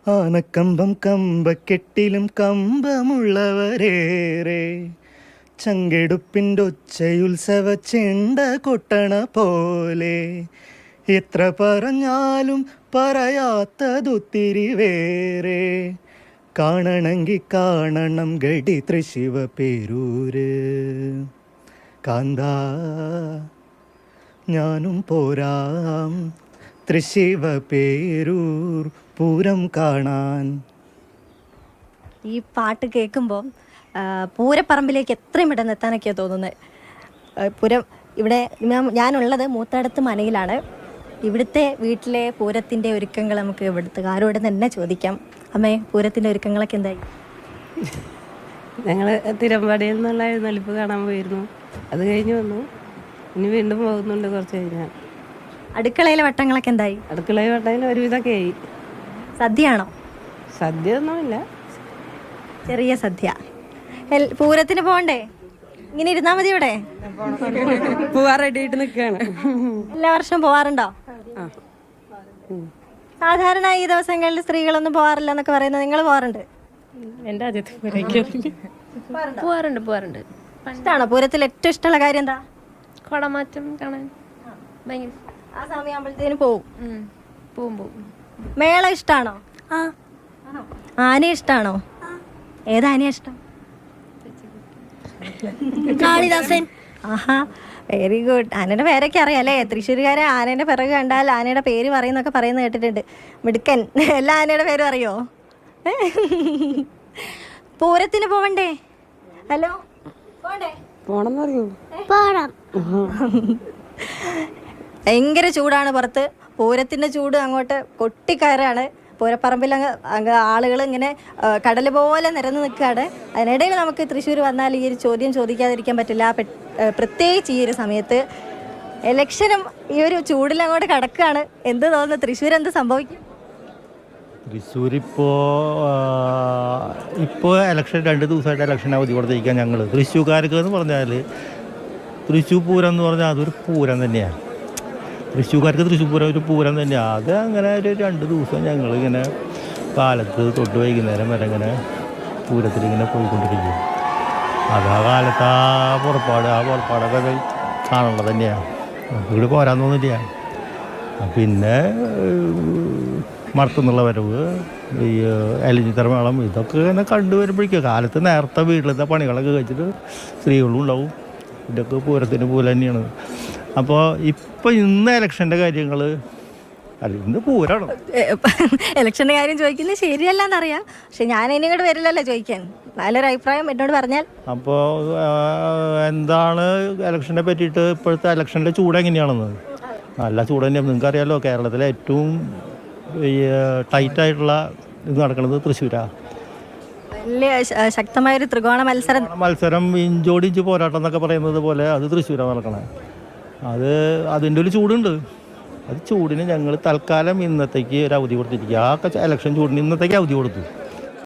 ആനക്കമ്പം കമ്പക്കെട്ടിലും കമ്പമുള്ളവരേറെ, ചങ്കെടുപ്പിൻ്റെ ഒച്ചയുത്സവ ചെണ്ട കൊട്ടണ പോലെ. എത്ര പറഞ്ഞാലും പറയാത്തതൊത്തിരി വേറെ, കാണണമെങ്കിൽ കാണണം ഗഡി തൃശിവ പേരൂര്. കാന്താ ഞാനും പോരാം തൃശിവ പേരൂർ പൂരം കാണാൻ. ഈ പാട്ട് കേൾക്കുമ്പോൾ പൂരപ്പറമ്പിലേക്ക് എത്രയും പെട്ടെന്ന് എത്താനൊക്കെയാണ് തോന്നുന്നത്. പൂരം ഇവിടെ ഞാനുള്ളത് മൂത്തടത്ത് മനയിലാണ്. ഇവിടുത്തെ വീട്ടിലെ പൂരത്തിൻ്റെ ഒരുക്കങ്ങൾ നമുക്ക് ഇവിടുത്തുകാരോട് തന്നെ ചോദിക്കാം. അമ്മേ, പൂരത്തിൻ്റെ ഒരുക്കങ്ങളൊക്കെ എന്തായി? ഞങ്ങൾ തിരുവമ്പാടിയിൽ നിന്നുള്ള എഴുന്നള്ളിപ്പ് കാണാൻ പോയിരുന്നു. അത് കഴിഞ്ഞ് വന്നു. ഇനി വീണ്ടും പോകുന്നുണ്ട് കുറച്ച് കഴിഞ്ഞാൽ. അടുക്കളയിലെ വട്ടങ്ങളൊക്കെ എന്തായി? അടുക്കളയിൽ വട്ടയിൽ ഒരുവിധമൊക്കെ ആയി. സദ്യയാണോ? സദ്യ ഒന്നുമില്ല, ചെറിയ സദ്യ. പൂരത്തിന് പോകണ്ടേ? ഇങ്ങനെ ഇരുന്നാൽ മതി ഇവിടെ? പോവാൻ റെഡി ആയിട്ട് നിൽക്കുകയാണ്. എല്ലാ വർഷവും പോവാറുണ്ടോ? സാധാരണ ഈ ദിവസങ്ങളിൽ സ്ത്രീകളൊന്നും പോവാറില്ല എന്നൊക്കെ പറയുന്നത്, നിങ്ങൾ പോവാറുണ്ട്? എൻ്റെ ആദ്യത്തെ പോവാറുണ്ട്. ഇഷ്ടമാണോ? പൂരത്തിൽ ഏറ്റവും ഇഷ്ടമുള്ള കാര്യം എന്താ? കുടമാറ്റം കാണാൻ ഭയങ്കര. ആ സമയമാകുമ്പോഴത്തേനും പോവും. പോവും. മേള ഇഷ്ടമാണോ? ആന ഇഷ്ടമാണോ? ഏതാനയാ ഇഷ്ടം? കാളിദാസൻ. ആഹാ, വെരി ഗുഡ്. ആനയുടെ പേരൊക്കെ അറിയാല്ലേ? തൃശ്ശൂരുകാരെ ആനയുടെ പിറകെ കണ്ടാൽ ആനയുടെ പേര് പറയുന്നൊക്കെ പറയുന്നത് കേട്ടിട്ടുണ്ട്. മിടുക്കൻ. എല്ലാ ആനയുടെ പേരും അറിയോ? പൂരത്തിന് പോവണ്ടേ? ഹലോ, പോണ്ടേ? പോണെന്ന് പറയൂ. ഭയങ്കര ചൂടാണ് പുറത്ത്. പൂരത്തിൻ്റെ ചൂട് അങ്ങോട്ട് കൊട്ടിക്കയറാണ്. പൂരപ്പറമ്പിൽ അങ്ങ് ആളുകൾ ഇങ്ങനെ കടൽ പോലെ നിരന്ന് നിൽക്കുകയാണ്. അതിനിടയിൽ നമുക്ക് തൃശ്ശൂർ വന്നാൽ ഈ ഒരു ചോദ്യം ചോദിക്കാതിരിക്കാൻ പറ്റില്ല. പ്രത്യേകിച്ച് ഈ ഒരു സമയത്ത് ഇലക്ഷനും ഈ ഒരു ചൂടിൽ അങ്ങോട്ട് കിടക്കുകയാണ്. എന്ത് തോന്നുന്നു? തൃശ്ശൂർ എന്ത് സംഭവിക്കും? തൃശ്ശൂർ ഇപ്പോൾ ഇലക്ഷൻ 2 ദിവസമായിട്ട് ഇലക്ഷൻ അവധി കൊടുത്തിരിക്കാൻ ഞങ്ങൾ. തൃശ്ശൂർക്കാർക്ക് എന്ന് പറഞ്ഞാൽ തൃശ്ശൂർ പൂരം എന്ന് പറഞ്ഞാൽ അതൊരു പൂരം തന്നെയാണ്. തൃശ്ശൂർക്കാർക്ക് തൃശ്ശൂർ പൂരം ഒരു പൂരം തന്നെയാണ്. അത് അങ്ങനെ ഒരു 2 ദിവസം ഞങ്ങളിങ്ങനെ കാലത്ത് തൊട്ട് വൈകുന്നേരം വരെ ഇങ്ങനെ പൂരത്തിലിങ്ങനെ പോയിക്കൊണ്ടിരിക്കും. അത് ആ കാലത്ത് ആ പുറപ്പാടൊക്കെ കാണുന്നത് തന്നെയാണ്. ഇവിടെ പോരാൻ തോന്നില്ല. പിന്നെ മറത്തുനിന്നുള്ള വരവ്, ഈ എലിഞ്ഞിത്തറ മേളം, ഇതൊക്കെ ഇങ്ങനെ കണ്ടുവരുമ്പോഴേക്കും കാലത്ത് നേരത്തെ വീട്ടിലത്തെ പണികളൊക്കെ കഴിച്ചിട്ട് സ്ത്രീകളും ഉണ്ടാവും. ഇതൊക്കെ പൂരത്തിന് പോലെ തന്നെയാണ്. അപ്പോൾ ഇപ്പം ഇന്ന് ഇലക്ഷൻ്റെ കാര്യങ്ങൾ അല്ല, ഇന്ന് പൂരമാണ്. ഇലക്ഷൻ്റെ കാര്യം ചോദിക്കുന്നത് ശരിയല്ലെന്നറിയാം. പക്ഷെ ഞാൻ ഇനി ഇങ്ങോട്ട് വരില്ലല്ലോ ചോദിക്കാൻ. നല്ലൊരു അഭിപ്രായം എന്നോട് പറഞ്ഞാൽ. അപ്പോൾ എന്താണ് ഇലക്ഷനെ പറ്റിയിട്ട് ഇപ്പോഴത്തെ ഇലക്ഷൻ്റെ ചൂട് എങ്ങനെയാണെന്ന്? നല്ല ചൂട് തന്നെയാണ്. നിങ്ങൾക്കറിയാമല്ലോ, കേരളത്തിലെ ഏറ്റവും ഈ ടൈറ്റായിട്ടുള്ള ഇത് നടക്കുന്നത് തൃശ്ശൂരാണ്. വലിയ ശക്തമായൊരു ത്രികോണ മത്സരം, ഇഞ്ചോടിഞ്ച് പോരാട്ടം എന്നൊക്കെ പറയുന്നത് പോലെ അത് തൃശ്ശൂരാണ് നടക്കണേ. അതിൻ്റെ ഒരു ചൂടുണ്ട്. അത് ചൂടിന് ഞങ്ങൾ തൽക്കാലം ഇന്നത്തേക്ക് ഒരു അവധി കൊടുത്തിരിക്കുക. ആ ഇലക്ഷൻ ചൂടിന് ഇന്നത്തേക്ക് അവധി കൊടുത്തു.